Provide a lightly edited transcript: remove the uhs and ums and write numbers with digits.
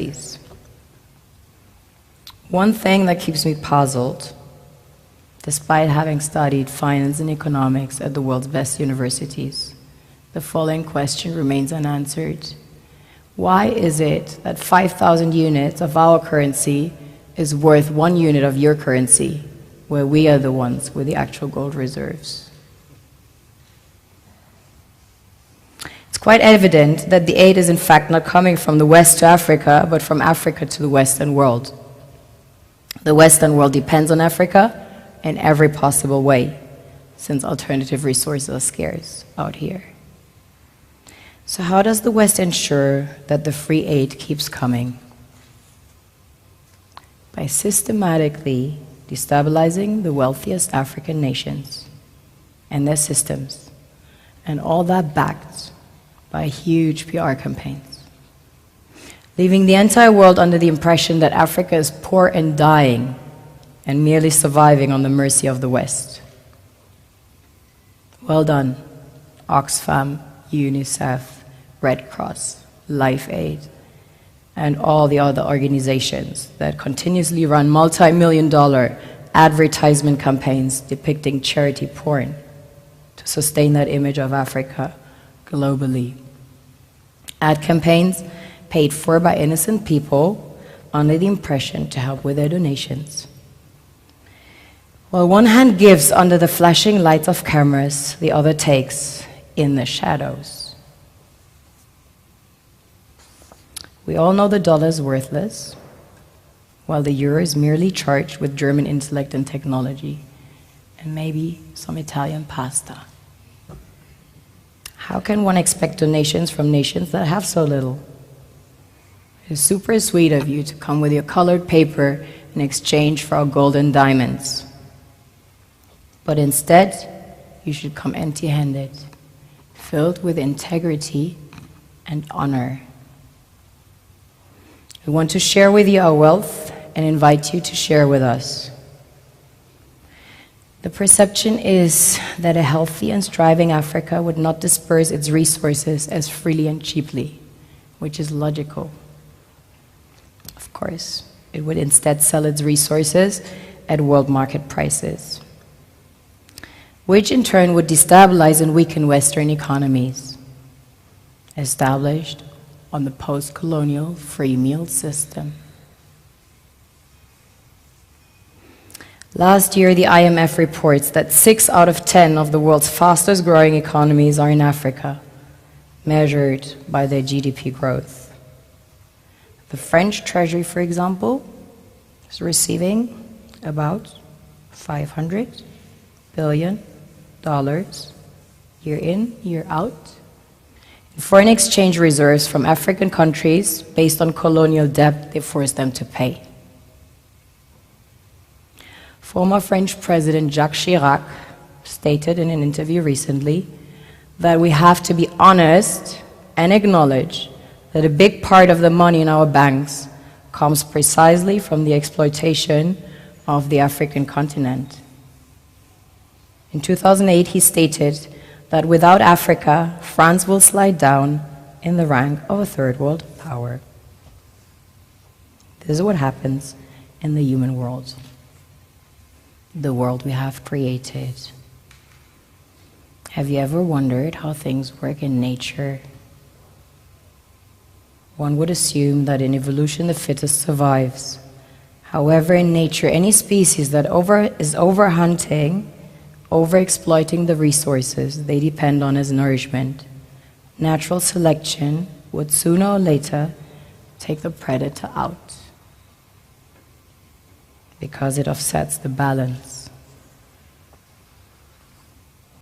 please. One thing that keeps me puzzled, despite having studied finance and economics at the world's best universities, the following question remains unanswered. Why is it that 5,000 units of our currency is worth 1 unit of your currency, where we are the ones with the actual gold reserves? It's quite evident that the aid is in fact not coming from the West to Africa, but from Africa to the Western world. The Western world depends on Africa in every possible way, since alternative resources are scarce out here. So how does the West ensure that the free aid keeps coming? By systematically destabilizing the wealthiest African nations and their systems, and all that backed by huge PR campaigns, leaving the entire world under the impression that Africa is poor and dying and merely surviving on the mercy of the West. Well done, Oxfam, UNICEF, Red Cross, Life Aid, and all the other organizations that continuously run multi-million-dollar advertisement campaigns depicting charity porn to sustain that image of Africa globally. Ad campaigns paid for by innocent people under the impression to help with their donations. While one hand gives under the flashing lights of cameras, the other takes in the shadows. We all know the dollar is worthless, while the euro is merely charged with German intellect and technology, and maybe some Italian pasta. How can one expect donations from nations that have so little? It's super sweet of you to come with your colored paper in exchange for our gold and diamonds. But instead, you should come empty-handed, filled with integrity and honor. We want to share with you our wealth and invite you to share with us. The perception is that a healthy and striving Africa would not disperse its resources as freely and cheaply, which is logical. Of course, it would instead sell its resources at world market prices, which in turn would destabilize and weaken Western economies, established on the post-colonial free meal system. Last year, the IMF reports that 6 out of 10 of the world's fastest growing economies are in Africa, measured by their GDP growth. The French Treasury, for example, is receiving about $500 billion year in, year out, in foreign exchange reserves from African countries based on colonial debt they forced them to pay. Former French President Jacques Chirac stated in an interview recently that we have to be honest and acknowledge that a big part of the money in our banks comes precisely from the exploitation of the African continent. In 2008, he stated that without Africa, France will slide down in the rank of a third world power. This is what happens in the human world, the world we have created. Have you ever wondered how things work in nature? One would assume that in evolution the fittest survives. However, in nature, any species that is overhunting, overexploiting the resources they depend on as nourishment, natural selection would sooner or later take the predator out, because it offsets the balance.